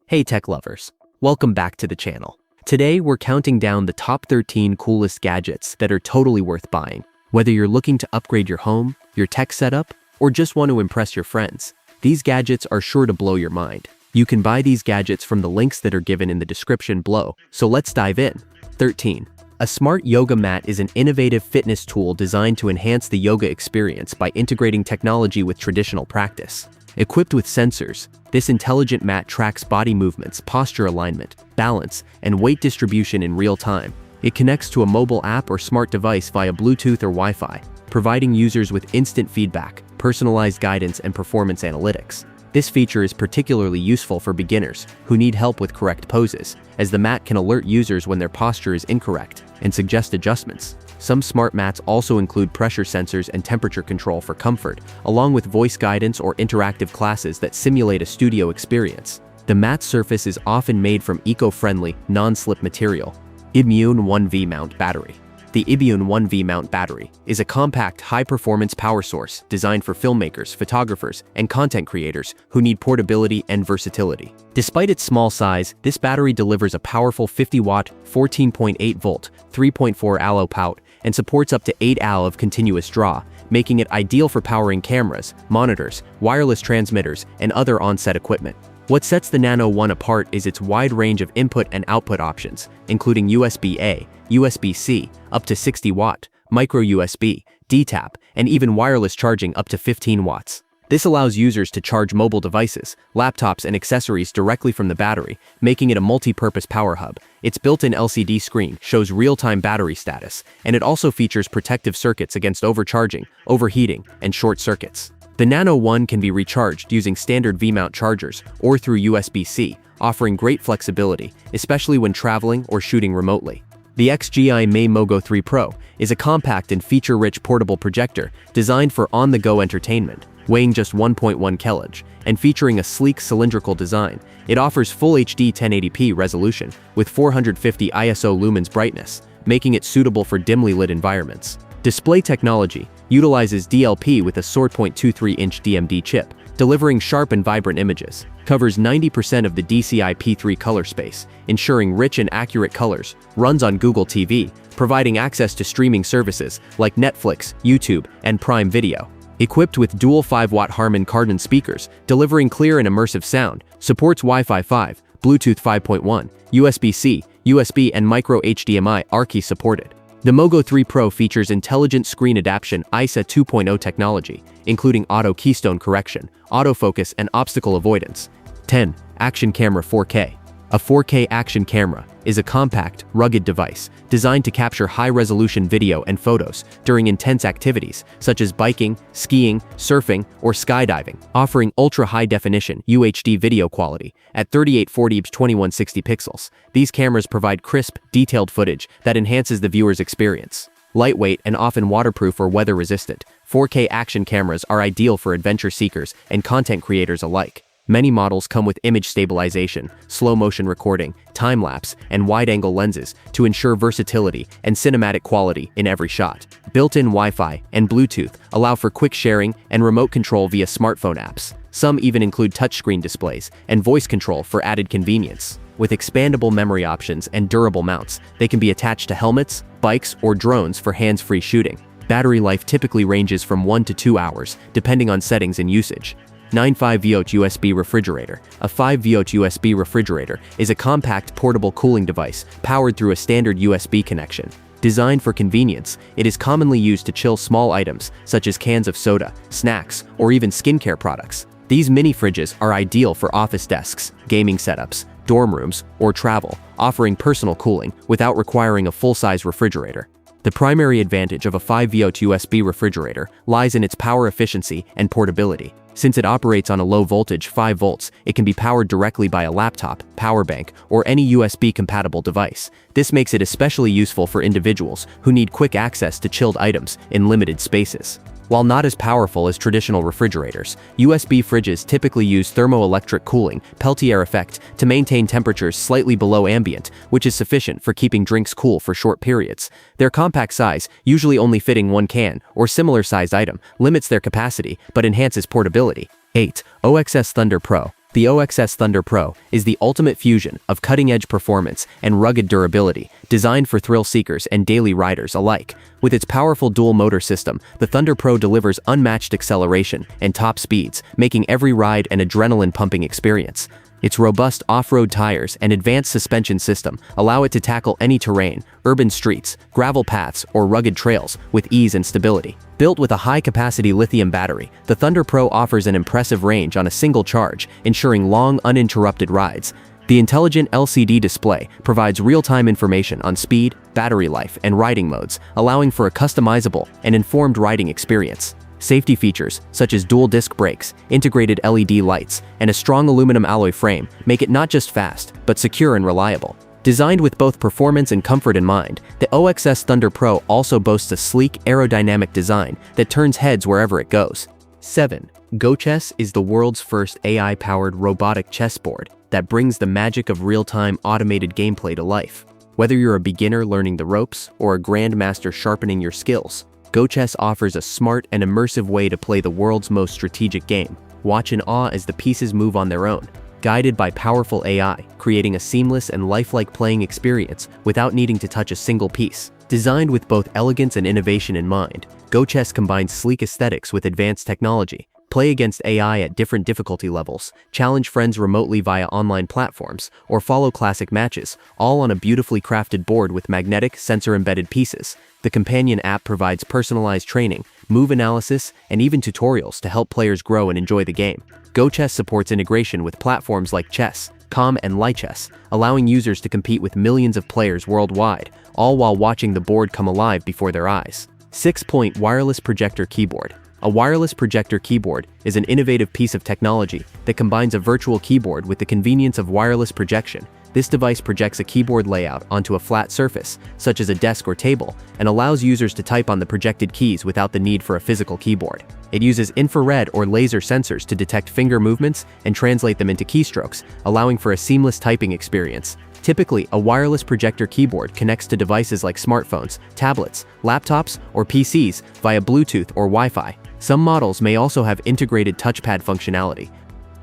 Hey tech lovers, welcome back to the channel. Today we're counting down the top 13 coolest gadgets that are totally worth buying. Whether you're looking to upgrade your home, your tech setup, or just want to impress your friends, these gadgets are sure to blow your mind. You can buy these gadgets from the links that are given in the description below, so let's dive in. 13. A smart yoga mat is an innovative fitness tool designed to enhance the yoga experience by integrating technology with traditional practice. Equipped with sensors, this intelligent mat tracks body movements, posture alignment, balance, and weight distribution in real time. It connects to a mobile app or smart device via Bluetooth or Wi-Fi, providing users with instant feedback, personalized guidance, and performance analytics. This feature is particularly useful for beginners who need help with correct poses, as the mat can alert users when their posture is incorrect and suggest adjustments. Some smart mats also include pressure sensors and temperature control for comfort, along with voice guidance or interactive classes that simulate a studio experience. The mat's surface is often made from eco-friendly, non-slip material. Immune 1V Mount Battery. The Immune 1V Mount Battery is a compact, high-performance power source designed for filmmakers, photographers, and content creators who need portability and versatility. Despite its small size, this battery delivers a powerful 50-watt, 14.8-volt, 3.4 ALO pout, and supports up to 8 AL of continuous draw, making it ideal for powering cameras, monitors, wireless transmitters, and other on-set equipment. What sets the Nano One apart is its wide range of input and output options, including USB-A, USB-C, up to 60 watt, micro USB, D-Tap, and even wireless charging up to 15 watts. This allows users to charge mobile devices, laptops, and accessories directly from the battery, making it a multi-purpose power hub. Its built-in LCD screen shows real-time battery status, and it also features protective circuits against overcharging, overheating, and short circuits. The Nano One can be recharged using standard V-mount chargers or through USB-C, offering great flexibility, especially when traveling or shooting remotely. The XGI May Mogo 3 Pro is a compact and feature-rich portable projector designed for on-the-go entertainment. Weighing just 1.1 kg and featuring a sleek cylindrical design, it offers full HD 1080p resolution with 450 ISO lumens brightness, making it suitable for dimly lit environments. Display technology utilizes DLP with a 0.23-inch DMD chip, delivering sharp and vibrant images. Covers 90% of the DCI-P3 color space, ensuring rich and accurate colors. Runs on Google TV, providing access to streaming services like Netflix, YouTube, and Prime Video. Equipped with dual 5-watt Harman Kardon speakers, delivering clear and immersive sound. Supports Wi-Fi 5, Bluetooth 5.1, USB-C, USB, and micro HDMI are key supported. The Mogo 3 Pro features intelligent screen adaptation ISA 2.0 technology, including auto keystone correction, autofocus, and obstacle avoidance. 10. Action Camera 4K. A 4K action camera is a compact, rugged device designed to capture high-resolution video and photos during intense activities such as biking, skiing, surfing, or skydiving, offering ultra-high-definition UHD video quality at 3840 x 2160 pixels. These cameras provide crisp, detailed footage that enhances the viewer's experience. Lightweight and often waterproof or weather-resistant, 4K action cameras are ideal for adventure seekers and content creators alike. Many models come with image stabilization, slow-motion recording, time-lapse, and wide-angle lenses to ensure versatility and cinematic quality in every shot. Built-in Wi-Fi and Bluetooth allow for quick sharing and remote control via smartphone apps. Some even include touchscreen displays and voice control for added convenience. With expandable memory options and durable mounts, they can be attached to helmets, bikes, or drones for hands-free shooting. Battery life typically ranges from 1 to 2 hours, depending on settings and usage. 9 5V USB refrigerator. A 5V USB refrigerator is a compact portable cooling device powered through a standard USB connection. Designed for convenience, it is commonly used to chill small items such as cans of soda, snacks, or even skincare products. These mini fridges are ideal for office desks, gaming setups, dorm rooms, or travel, offering personal cooling without requiring a full-size refrigerator. The primary advantage of a 5V USB refrigerator lies in its power efficiency and portability. Since it operates on a low voltage 5 volts, it can be powered directly by a laptop, power bank, or any USB-compatible device. This makes it especially useful for individuals who need quick access to chilled items in limited spaces. While not as powerful as traditional refrigerators, USB fridges typically use thermoelectric cooling, Peltier effect, to maintain temperatures slightly below ambient, which is sufficient for keeping drinks cool for short periods. Their compact size, usually only fitting 1 can or similar sized item, limits their capacity but enhances portability. 8. OXS Thunder Pro. The OXS Thunder Pro is the ultimate fusion of cutting-edge performance and rugged durability, designed for thrill seekers and daily riders alike. With its powerful dual-motor system, the Thunder Pro delivers unmatched acceleration and top speeds, making every ride an adrenaline-pumping experience. Its robust off-road tires and advanced suspension system allow it to tackle any terrain, urban streets, gravel paths, or rugged trails with ease and stability. Built with a high-capacity lithium battery, the Thunder Pro offers an impressive range on a single charge, ensuring long, uninterrupted rides. The intelligent LCD display provides real-time information on speed, battery life, and riding modes, allowing for a customizable and informed riding experience. Safety features, such as dual disc brakes, integrated LED lights, and a strong aluminum alloy frame make it not just fast, but secure and reliable. Designed with both performance and comfort in mind, the OXS Thunder Pro also boasts a sleek, aerodynamic design that turns heads wherever it goes. 7. GoChess is the world's first AI-powered robotic chessboard that brings the magic of real-time automated gameplay to life. Whether you're a beginner learning the ropes or a grandmaster sharpening your skills, GoChess offers a smart and immersive way to play the world's most strategic game. Watch in awe as the pieces move on their own, guided by powerful AI, creating a seamless and lifelike playing experience without needing to touch a single piece. Designed with both elegance and innovation in mind, GoChess combines sleek aesthetics with advanced technology. Play against AI at different difficulty levels, challenge friends remotely via online platforms, or follow classic matches, all on a beautifully crafted board with magnetic, sensor-embedded pieces. The companion app provides personalized training, move analysis, and even tutorials to help players grow and enjoy the game. GoChess supports integration with platforms like Chess.com and Lichess, allowing users to compete with millions of players worldwide, all while watching the board come alive before their eyes. 6-point wireless projector keyboard. A wireless projector keyboard is an innovative piece of technology that combines a virtual keyboard with the convenience of wireless projection. This device projects a keyboard layout onto a flat surface, such as a desk or table, and allows users to type on the projected keys without the need for a physical keyboard. It uses infrared or laser sensors to detect finger movements and translate them into keystrokes, allowing for a seamless typing experience. Typically, a wireless projector keyboard connects to devices like smartphones, tablets, laptops, or PCs via Bluetooth or Wi-Fi. Some models may also have integrated touchpad functionality.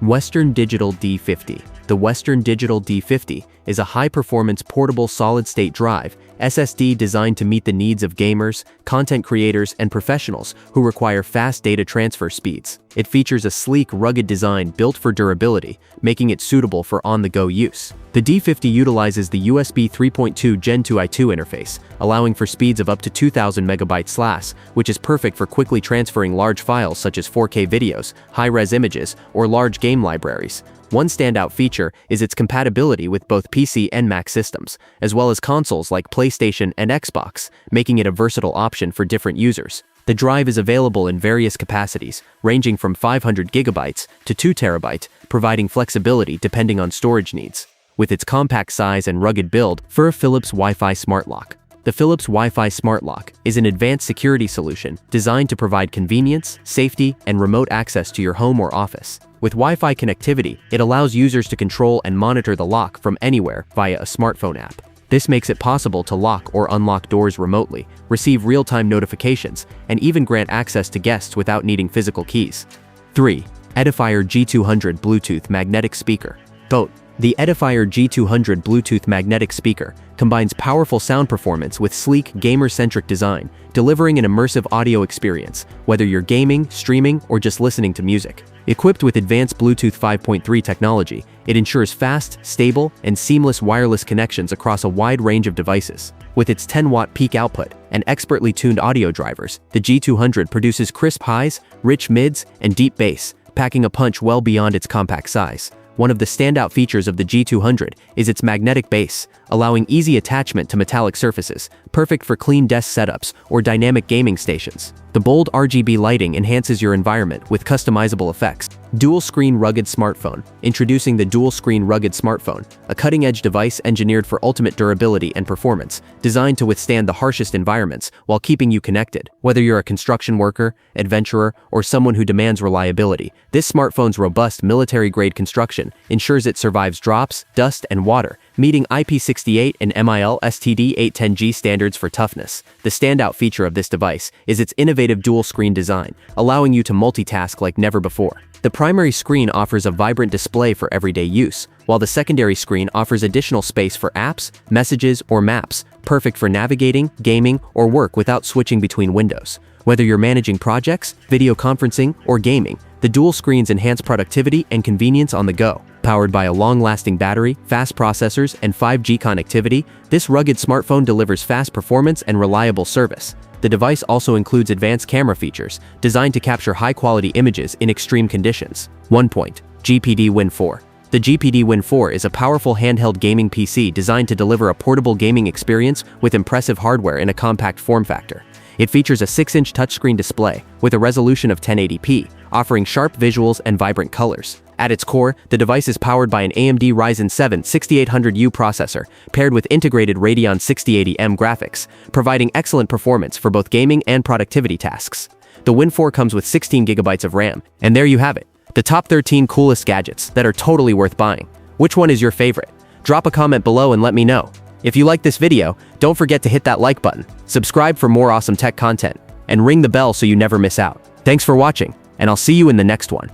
Western Digital D50. The Western Digital D50 is a high-performance portable solid-state drive SSD designed to meet the needs of gamers, content creators, and professionals who require fast data transfer speeds. It features a sleek, rugged design built for durability, making it suitable for on-the-go use. The D50 utilizes the USB 3.2 Gen 2i2 interface, allowing for speeds of up to 2,000 megabytes/s, which is perfect for quickly transferring large files such as 4K videos, high-res images, or large game libraries. One standout feature is its compatibility with both PC and Mac systems, as well as consoles like PlayStation and Xbox, making it a versatile option for different users. The drive is available in various capacities, ranging from 500 gigabytes to 2 terabyte, providing flexibility depending on storage needs. With its compact size and rugged build, for Philips Wi-Fi Smart Lock. The Philips Wi-Fi Smart Lock is an advanced security solution designed to provide convenience, safety, and remote access to your home or office. With Wi-Fi connectivity, it allows users to control and monitor the lock from anywhere via a smartphone app. This makes it possible to lock or unlock doors remotely, receive real-time notifications, and even grant access to guests without needing physical keys. 3. Edifier G200 Bluetooth Magnetic Speaker. BOAT. The Edifier G200 Bluetooth magnetic speaker combines powerful sound performance with sleek, gamer-centric design, delivering an immersive audio experience, whether you're gaming, streaming, or just listening to music. Equipped with advanced Bluetooth 5.3 technology, it ensures fast, stable, and seamless wireless connections across a wide range of devices. With its 10-watt peak output and expertly tuned audio drivers, the G200 produces crisp highs, rich mids, and deep bass, packing a punch well beyond its compact size. One of the standout features of the G200 is its magnetic base, allowing easy attachment to metallic surfaces, perfect for clean desk setups or dynamic gaming stations. The bold RGB lighting enhances your environment with customizable effects. Dual-screen rugged smartphone. Introducing the dual-screen rugged smartphone, a cutting-edge device engineered for ultimate durability and performance, designed to withstand the harshest environments while keeping you connected. Whether you're a construction worker, adventurer, or someone who demands reliability, this smartphone's robust military-grade construction button ensures it survives drops, dust, and water, meeting IP68 and MIL STD 810G standards for toughness. The standout feature of this device is its innovative dual-screen design, allowing you to multitask like never before. The primary screen offers a vibrant display for everyday use, while the secondary screen offers additional space for apps, messages, or maps, perfect for navigating, gaming, or work without switching between windows. Whether you're managing projects, video conferencing, or gaming, the dual screens enhance productivity and convenience on the go. Powered by a long-lasting battery, fast processors, and 5G connectivity, this rugged smartphone delivers fast performance and reliable service. The device also includes advanced camera features, designed to capture high-quality images in extreme conditions. 1. GPD Win 4. The GPD Win 4 is a powerful handheld gaming PC designed to deliver a portable gaming experience with impressive hardware in a compact form factor. It features a 6-inch touchscreen display with a resolution of 1080p, offering sharp visuals and vibrant colors. At its core, the device is powered by an AMD Ryzen 7 6800U processor, paired with integrated Radeon 6080M graphics, providing excellent performance for both gaming and productivity tasks. The Win 4 comes with 16GB of RAM, and there you have it, the top 13 coolest gadgets that are totally worth buying. Which one is your favorite? Drop a comment below and let me know. If you like this video, don't forget to hit that like button, subscribe for more awesome tech content, and ring the bell so you never miss out. Thanks for watching, and I'll see you in the next one.